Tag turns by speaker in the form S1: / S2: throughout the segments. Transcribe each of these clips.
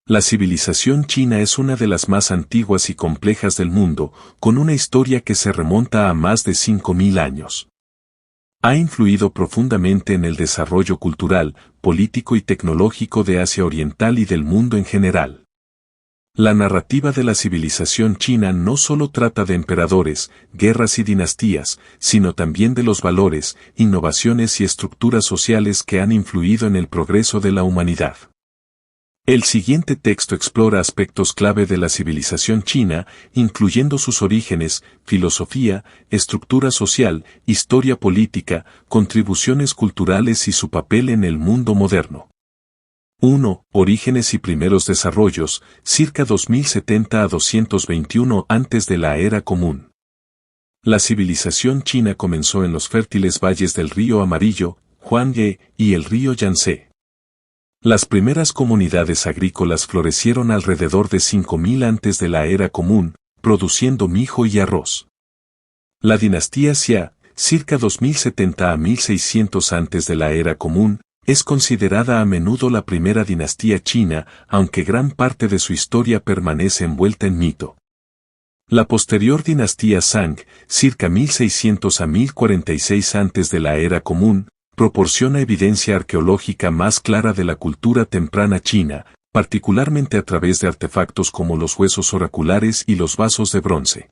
S1: La civilización china es una de las más antiguas y complejas del mundo, con una historia que se remonta a más de 5000 años. Ha influido profundamente en el desarrollo cultural, político y tecnológico de Asia Oriental y del mundo en general. La narrativa de la civilización china no solo trata de emperadores, guerras y dinastías, sino también de los valores, innovaciones y estructuras sociales que han influido en el progreso de la humanidad. El siguiente texto explora aspectos clave de la civilización china, incluyendo sus orígenes, filosofía, estructura social, historia política, contribuciones culturales y su papel en el mundo moderno. 1. Orígenes y primeros desarrollos, circa 2070 a 221 antes de la Era Común. La civilización china comenzó en los fértiles valles del río Amarillo, Huanghe, y el río Yangtze. Las primeras comunidades agrícolas florecieron alrededor de 5000 antes de la Era Común, produciendo mijo y arroz. La dinastía Xia, circa 2070 a 1600 antes de la Era Común, es considerada a menudo la primera dinastía china, aunque gran parte de su historia permanece envuelta en mito. La posterior dinastía Zhang, circa 1600 a 1046 antes de la Era Común, proporciona evidencia arqueológica más clara de la cultura temprana china, particularmente a través de artefactos como los huesos oraculares y los vasos de bronce.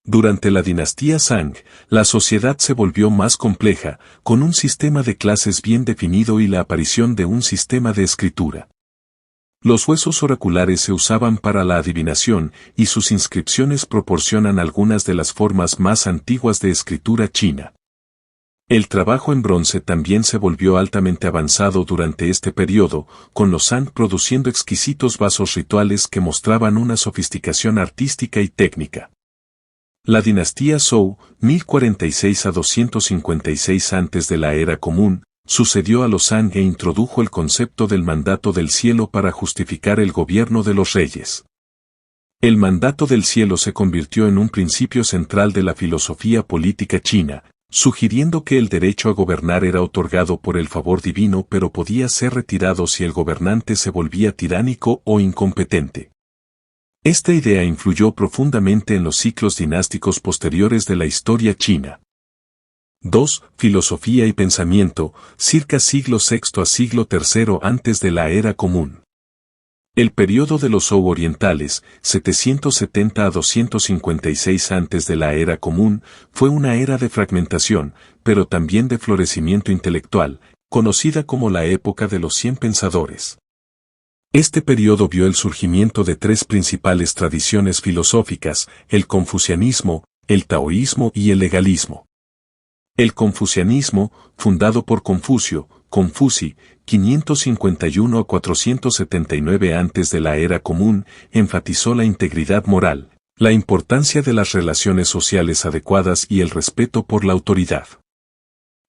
S1: Durante la dinastía Zhang, la sociedad se volvió más compleja, con un sistema de clases bien definido y la aparición de un sistema de escritura. Los huesos oraculares se usaban para la adivinación y sus inscripciones proporcionan algunas de las formas más antiguas de escritura china. El trabajo en bronce también se volvió altamente avanzado durante este periodo, con los Zhang produciendo exquisitos vasos rituales que mostraban una sofisticación artística y técnica. La dinastía Zhou, 1046 a 256 antes de la Era Común, sucedió a los Zhang e introdujo el concepto del mandato del cielo para justificar el gobierno de los reyes. El mandato del cielo se convirtió en un principio central de la filosofía política china, sugiriendo que el derecho a gobernar era otorgado por el favor divino pero podía ser retirado si el gobernante se volvía tiránico o incompetente. Esta idea influyó profundamente en los ciclos dinásticos posteriores de la historia china. 2. Filosofía y pensamiento, circa siglo VI a siglo III antes de la Era Común. El periodo de los Zhou orientales, 770 a 256 antes de la Era Común, fue una era de fragmentación, pero también de florecimiento intelectual, conocida como la época de los 100 pensadores. Este periodo vio el surgimiento de tres principales tradiciones filosóficas, el confucianismo, el taoísmo y el legalismo. El confucianismo, fundado por Confucio, Confuci, 551 a 479 antes de la Era Común, enfatizó la integridad moral, la importancia de las relaciones sociales adecuadas y el respeto por la autoridad.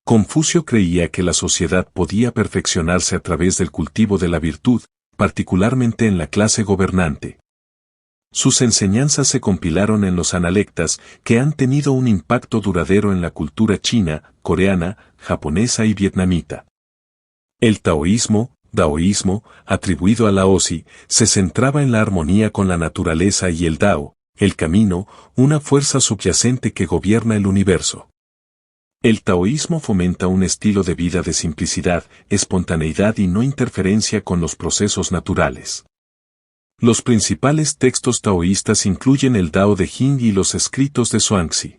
S1: Confucio creía que la sociedad podía perfeccionarse a través del cultivo de la virtud, particularmente en la clase gobernante. Sus enseñanzas se compilaron en los Analectas, que han tenido un impacto duradero en la cultura china, coreana, japonesa y vietnamita. El taoísmo, daoísmo, atribuido a Laozi, se centraba en la armonía con la naturaleza y el Dao, el camino, una fuerza subyacente que gobierna el universo. El taoísmo fomenta un estilo de vida de simplicidad, espontaneidad y no interferencia con los procesos naturales. Los principales textos taoístas incluyen el Dao de Jing y los escritos de Zhuangzi.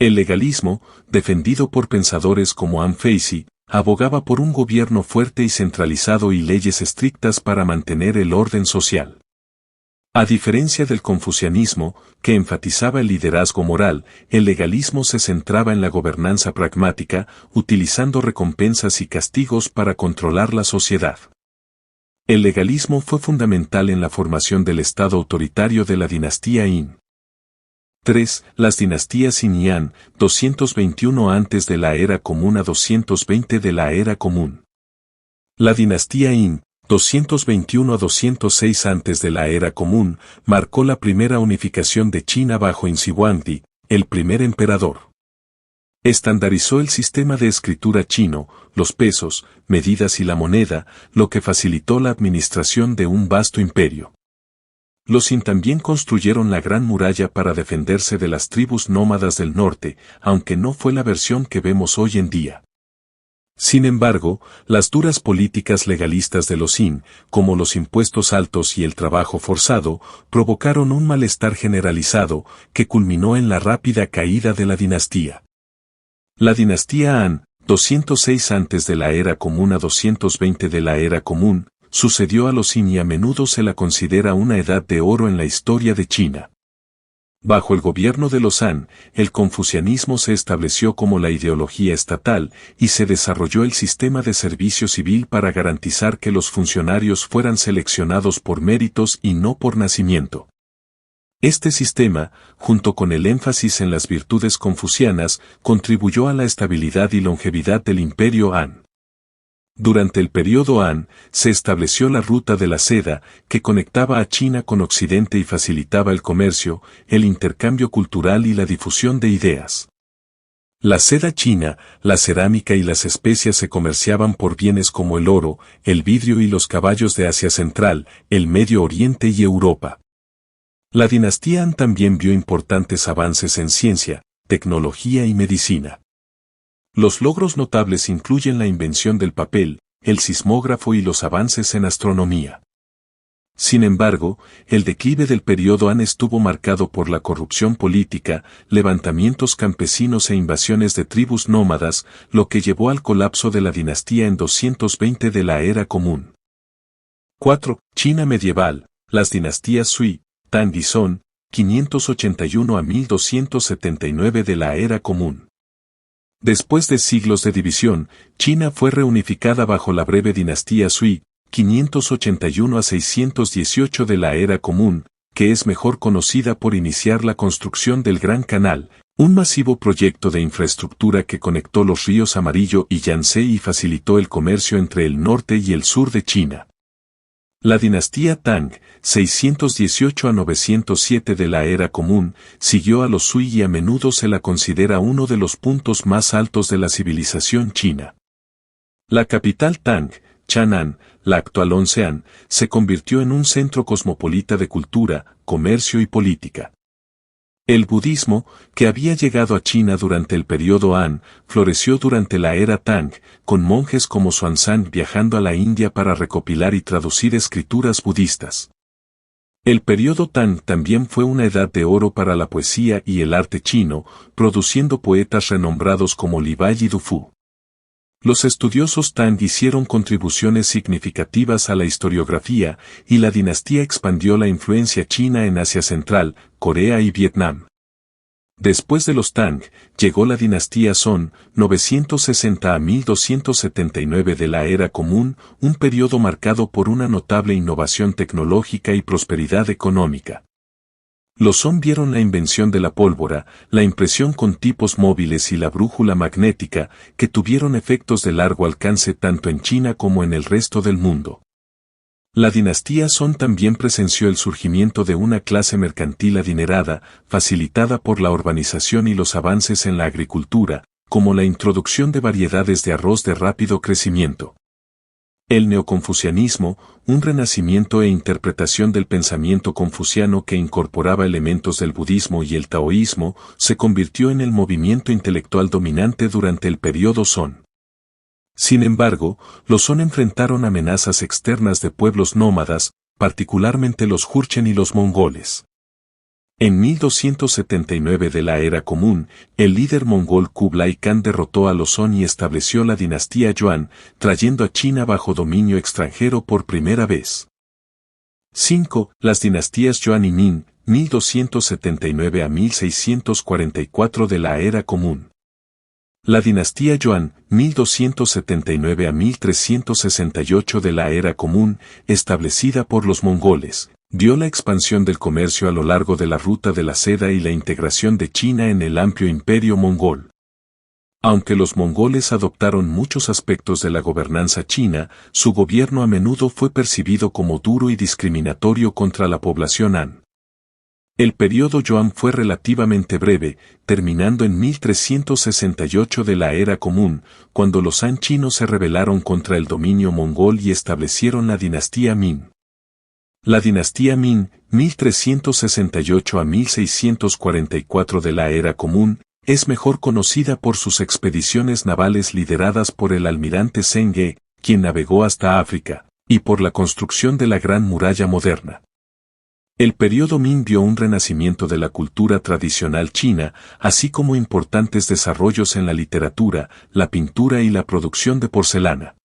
S1: El legalismo, defendido por pensadores como An Feizi, abogaba por un gobierno fuerte y centralizado y leyes estrictas para mantener el orden social. A diferencia del confucianismo, que enfatizaba el liderazgo moral, el legalismo se centraba en la gobernanza pragmática, utilizando recompensas y castigos para controlar la sociedad. El legalismo fue fundamental en la formación del estado autoritario de la dinastía Yin. 3. Las dinastías Yin y Han, 221 antes de la Era Común a 220 de la Era Común. La dinastía Yin, 221 a 206 antes de la Era Común, marcó la primera unificación de China bajo Yin Shi Huangdi, el primer emperador. Estandarizó el sistema de escritura chino, los pesos, medidas y la moneda, lo que facilitó la administración de un vasto imperio. Los Qin también construyeron la Gran Muralla para defenderse de las tribus nómadas del norte, aunque no fue la versión que vemos hoy en día. Sin embargo, las duras políticas legalistas de los Qin, como los impuestos altos y el trabajo forzado, provocaron un malestar generalizado que culminó en la rápida caída de la dinastía. La dinastía Han, 206 antes de la Era Común a 220 de la Era Común, sucedió a los Qin y a menudo se la considera una edad de oro en la historia de China. Bajo el gobierno de los Han, el confucianismo se estableció como la ideología estatal y se desarrolló el sistema de servicio civil para garantizar que los funcionarios fueran seleccionados por méritos y no por nacimiento. Este sistema, junto con el énfasis en las virtudes confucianas, contribuyó a la estabilidad y longevidad del imperio Han. Durante el periodo Han, se estableció la ruta de la seda, que conectaba a China con Occidente y facilitaba el comercio, el intercambio cultural y la difusión de ideas. La seda china, la cerámica y las especias se comerciaban por bienes como el oro, el vidrio y los caballos de Asia Central, el Medio Oriente y Europa. La dinastía Han también vio importantes avances en ciencia, tecnología y medicina. Los logros notables incluyen la invención del papel, el sismógrafo y los avances en astronomía. Sin embargo, el declive del periodo Han estuvo marcado por la corrupción política, levantamientos campesinos e invasiones de tribus nómadas, lo que llevó al colapso de la dinastía en 220 de la Era Común. 4. China medieval, las dinastías Sui, Tang y Song, 581 a 1279 de la Era Común. Después de siglos de división, China fue reunificada bajo la breve dinastía Sui, 581 a 618 de la Era Común, que es mejor conocida por iniciar la construcción del Gran Canal, un masivo proyecto de infraestructura que conectó los ríos Amarillo y Yangtze y facilitó el comercio entre el norte y el sur de China. La dinastía Tang, 618 a 907 de la Era Común, siguió a los Sui y a menudo se la considera uno de los puntos más altos de la civilización china. La capital Tang, Chang'an, la actual Oncean, se convirtió en un centro cosmopolita de cultura, comercio y política. El budismo, que había llegado a China durante el periodo Han, floreció durante la era Tang, con monjes como Xuanzang viajando a la India para recopilar y traducir escrituras budistas. El periodo Tang también fue una edad de oro para la poesía y el arte chino, produciendo poetas renombrados como Li Bai y Du Fu. Los estudiosos Tang hicieron contribuciones significativas a la historiografía, y la dinastía expandió la influencia china en Asia Central, Corea y Vietnam. Después de los Tang, llegó la dinastía Song, 960 a 1279 de la Era Común, un periodo marcado por una notable innovación tecnológica y prosperidad económica. Los Song vieron la invención de la pólvora, la impresión con tipos móviles y la brújula magnética, que tuvieron efectos de largo alcance tanto en China como en el resto del mundo. La dinastía Song también presenció el surgimiento de una clase mercantil adinerada, facilitada por la urbanización y los avances en la agricultura, como la introducción de variedades de arroz de rápido crecimiento. El neoconfucianismo, un renacimiento e interpretación del pensamiento confuciano que incorporaba elementos del budismo y el taoísmo, se convirtió en el movimiento intelectual dominante durante el periodo Song. Sin embargo, los Song enfrentaron amenazas externas de pueblos nómadas, particularmente los Jurchen y los mongoles. En 1279 de la Era Común, el líder mongol Kublai Khan derrotó a los Song y estableció la dinastía Yuan, trayendo a China bajo dominio extranjero por primera vez. 5. Las dinastías Yuan y Ming, 1279 a 1644 de la Era Común. La dinastía Yuan, 1279 a 1368 de la Era Común, establecida por los mongoles, vio la expansión del comercio a lo largo de la ruta de la seda y la integración de China en el amplio imperio mongol. Aunque los mongoles adoptaron muchos aspectos de la gobernanza china, su gobierno a menudo fue percibido como duro y discriminatorio contra la población Han. El periodo Yuan fue relativamente breve, terminando en 1368 de la Era Común, cuando los Han chinos se rebelaron contra el dominio mongol y establecieron la dinastía Ming. La dinastía Ming, 1368 a 1644 de la Era Común, es mejor conocida por sus expediciones navales lideradas por el almirante Zheng He, quien navegó hasta África, y por la construcción de la Gran Muralla moderna. El periodo Ming dio un renacimiento de la cultura tradicional china, así como importantes desarrollos en la literatura, la pintura y la producción de porcelana.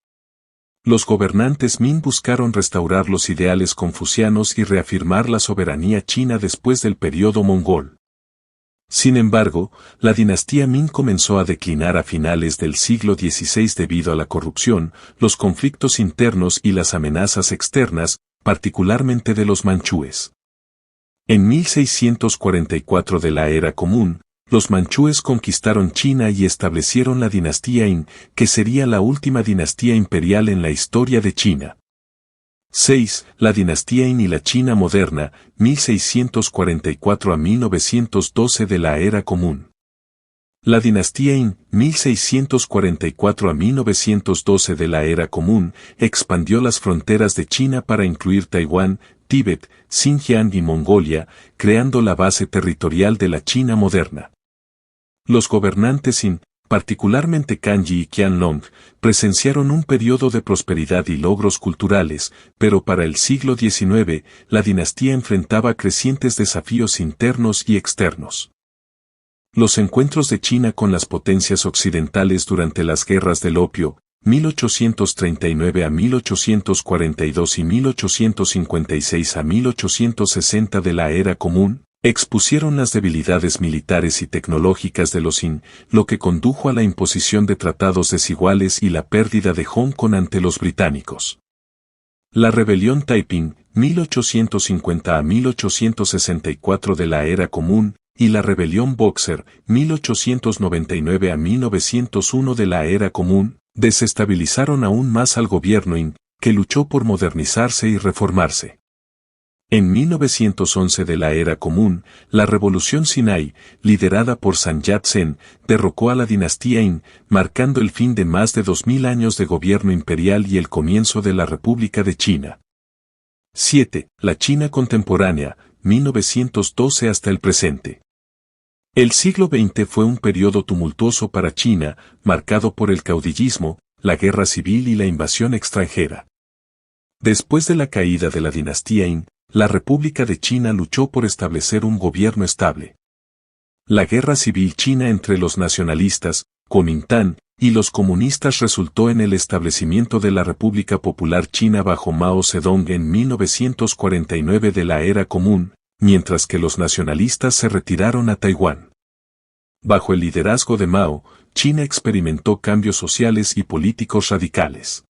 S1: Los gobernantes Ming buscaron restaurar los ideales confucianos y reafirmar la soberanía china después del periodo mongol. Sin embargo, la dinastía Ming comenzó a declinar a finales del siglo XVI debido a la corrupción, los conflictos internos y las amenazas externas, particularmente de los manchúes. En 1644 de la Era Común, los manchúes conquistaron China y establecieron la dinastía Qing, que sería la última dinastía imperial en la historia de China. 6. La dinastía Qing y la China moderna, 1644 a 1912 de la Era Común. La dinastía Qing, 1644 a 1912 de la Era Común, expandió las fronteras de China para incluir Taiwán, Tíbet, Xinjiang y Mongolia, creando la base territorial de la China moderna. Los gobernantes Qing, particularmente Kangxi y Qianlong, presenciaron un periodo de prosperidad y logros culturales, pero para el siglo XIX, la dinastía enfrentaba crecientes desafíos internos y externos. Los encuentros de China con las potencias occidentales durante las guerras del opio, 1839 a 1842 y 1856 a 1860 de la Era Común, expusieron las debilidades militares y tecnológicas de los Qing, lo que condujo a la imposición de tratados desiguales y la pérdida de Hong Kong ante los británicos. La rebelión Taiping, 1850 a 1864 de la Era Común, y la rebelión Boxer, 1899 a 1901 de la Era Común, desestabilizaron aún más al gobierno Qing, que luchó por modernizarse y reformarse. En 1911 de la Era Común, la Revolución Sinai, liderada por Sun Yat-sen, derrocó a la dinastía Qing, marcando el fin de más de 2000 años de gobierno imperial y el comienzo de la República de China. 7. La China contemporánea, 1912 hasta el presente. El siglo XX fue un periodo tumultuoso para China, marcado por el caudillismo, la guerra civil y la invasión extranjera. Después de la caída de la dinastía Qing, la República de China luchó por establecer un gobierno estable. La guerra civil china entre los nacionalistas, Kuomintang, y los comunistas resultó en el establecimiento de la República Popular China bajo Mao Zedong en 1949 de la Era Común, mientras que los nacionalistas se retiraron a Taiwán. Bajo el liderazgo de Mao, China experimentó cambios sociales y políticos radicales.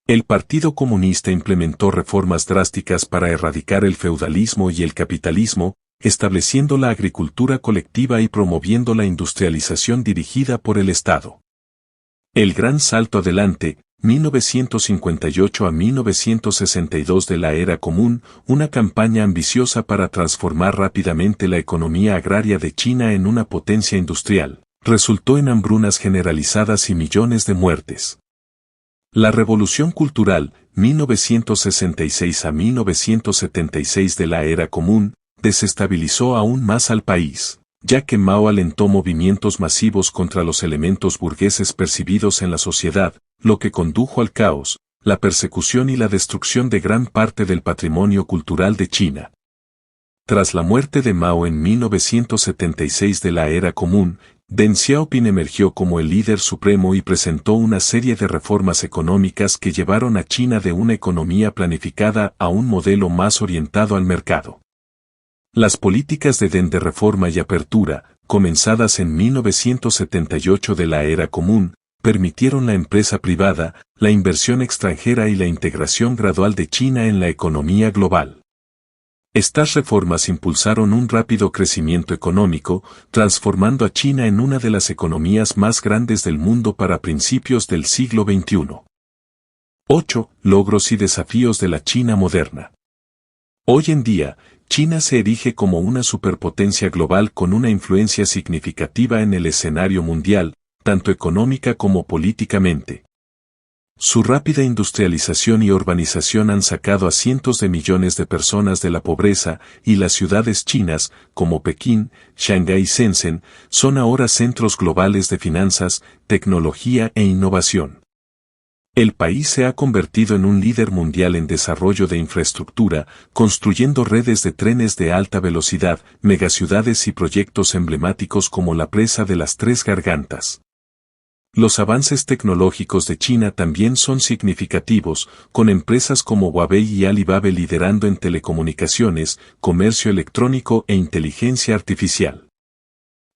S1: El Partido Comunista implementó reformas drásticas para erradicar el feudalismo y el capitalismo, estableciendo la agricultura colectiva y promoviendo la industrialización dirigida por el Estado. El Gran Salto Adelante, 1958 a 1962 de la Era Común, una campaña ambiciosa para transformar rápidamente la economía agraria de China en una potencia industrial, resultó en hambrunas generalizadas y millones de muertes. La Revolución Cultural, 1966 a 1976 de la Era Común, desestabilizó aún más al país, ya que Mao alentó movimientos masivos contra los elementos burgueses percibidos en la sociedad, lo que condujo al caos, la persecución y la destrucción de gran parte del patrimonio cultural de China. Tras la muerte de Mao en 1976 de la Era Común, Deng Xiaoping emergió como el líder supremo y presentó una serie de reformas económicas que llevaron a China de una economía planificada a un modelo más orientado al mercado. Las políticas de Deng de reforma y apertura, comenzadas en 1978 de la Era Común, permitieron la empresa privada, la inversión extranjera y la integración gradual de China en la economía global. Estas reformas impulsaron un rápido crecimiento económico, transformando a China en una de las economías más grandes del mundo para principios del siglo XXI. 8. Logros y desafíos de la China moderna. Hoy en día, China se erige como una superpotencia global con una influencia significativa en el escenario mundial, tanto económica como políticamente. Su rápida industrialización y urbanización han sacado a cientos de millones de personas de la pobreza, y las ciudades chinas, como Pekín, Shanghái y Shenzhen, son ahora centros globales de finanzas, tecnología e innovación. El país se ha convertido en un líder mundial en desarrollo de infraestructura, construyendo redes de trenes de alta velocidad, megaciudades y proyectos emblemáticos como la presa de las Tres Gargantas. Los avances tecnológicos de China también son significativos, con empresas como Huawei y Alibaba liderando en telecomunicaciones, comercio electrónico e inteligencia artificial.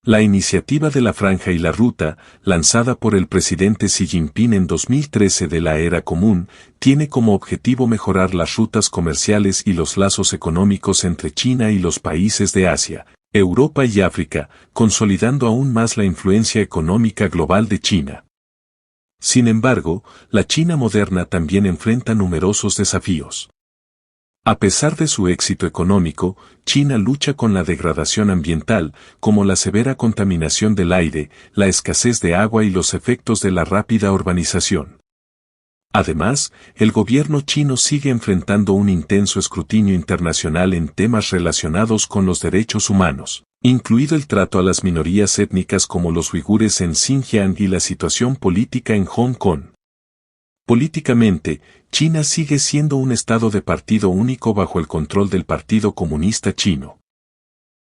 S1: La iniciativa de la Franja y la Ruta, lanzada por el presidente Xi Jinping en 2013 de la Era Común, tiene como objetivo mejorar las rutas comerciales y los lazos económicos entre China y los países de Asia, Europa y África, consolidando aún más la influencia económica global de China. Sin embargo, la China moderna también enfrenta numerosos desafíos. A pesar de su éxito económico, China lucha con la degradación ambiental, como la severa contaminación del aire, la escasez de agua y los efectos de la rápida urbanización. Además, el gobierno chino sigue enfrentando un intenso escrutinio internacional en temas relacionados con los derechos humanos, incluido el trato a las minorías étnicas como los uigures en Xinjiang y la situación política en Hong Kong. Políticamente, China sigue siendo un estado de partido único bajo el control del Partido Comunista Chino.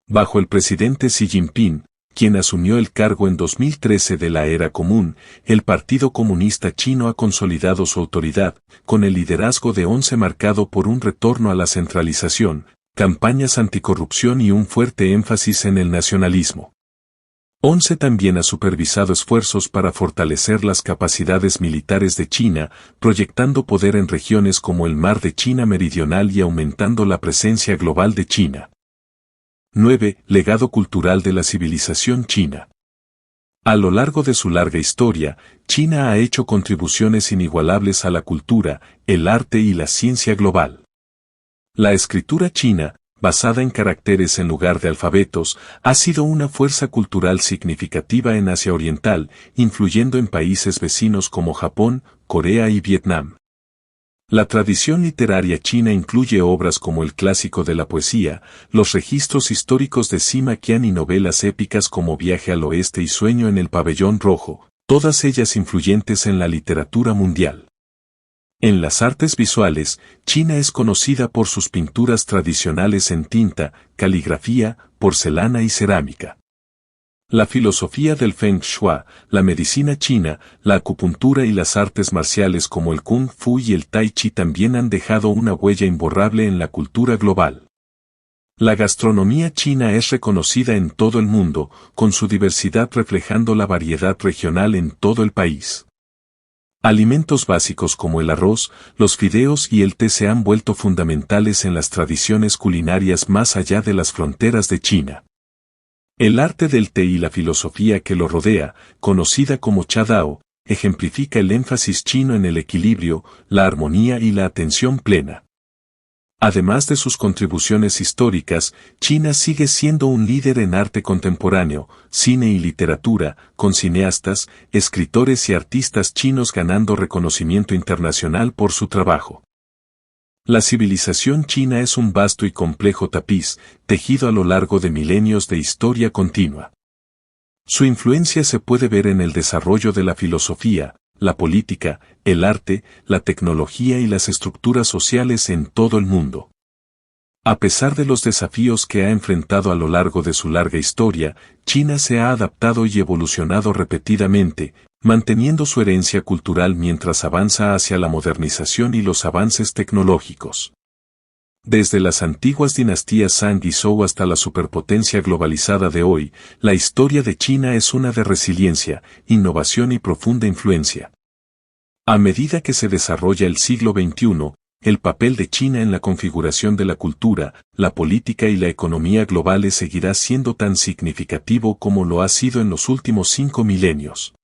S1: Bajo el presidente Xi Jinping, quien asumió el cargo en 2013 de la Era Común, el Partido Comunista Chino ha consolidado su autoridad, con el liderazgo de 11 marcado por un retorno a la centralización, campañas anticorrupción y un fuerte énfasis en el nacionalismo. 11 también ha supervisado esfuerzos para fortalecer las capacidades militares de China, proyectando poder en regiones como el Mar de China Meridional y aumentando la presencia global de China. 9. Legado cultural de la civilización china. A lo largo de su larga historia, China ha hecho contribuciones inigualables a la cultura, el arte y la ciencia global. La escritura china, basada en caracteres en lugar de alfabetos, ha sido una fuerza cultural significativa en Asia Oriental, influyendo en países vecinos como Japón, Corea y Vietnam. La tradición literaria china incluye obras como el clásico de la poesía, los registros históricos de Sima Qian y novelas épicas como Viaje al Oeste y Sueño en el Pabellón Rojo, todas ellas influyentes en la literatura mundial. En las artes visuales, China es conocida por sus pinturas tradicionales en tinta, caligrafía, porcelana y cerámica. La filosofía del Feng Shui, la medicina china, la acupuntura y las artes marciales como el Kung Fu y el Tai Chi también han dejado una huella imborrable en la cultura global. La gastronomía china es reconocida en todo el mundo, con su diversidad reflejando la variedad regional en todo el país. Alimentos básicos como el arroz, los fideos y el té se han vuelto fundamentales en las tradiciones culinarias más allá de las fronteras de China. El arte del té y la filosofía que lo rodea, conocida como Cha Dao, ejemplifica el énfasis chino en el equilibrio, la armonía y la atención plena. Además de sus contribuciones históricas, China sigue siendo un líder en arte contemporáneo, cine y literatura, con cineastas, escritores y artistas chinos ganando reconocimiento internacional por su trabajo. La civilización china es un vasto y complejo tapiz, tejido a lo largo de milenios de historia continua. Su influencia se puede ver en el desarrollo de la filosofía, la política, el arte, la tecnología y las estructuras sociales en todo el mundo. A pesar de los desafíos que ha enfrentado a lo largo de su larga historia, China se ha adaptado y evolucionado repetidamente, manteniendo su herencia cultural mientras avanza hacia la modernización y los avances tecnológicos. Desde las antiguas dinastías Shang y Zhou hasta la superpotencia globalizada de hoy, la historia de China es una de resiliencia, innovación y profunda influencia. A medida que se desarrolla el siglo XXI, el papel de China en la configuración de la cultura, la política y la economía globales seguirá siendo tan significativo como lo ha sido en los últimos 5 milenios.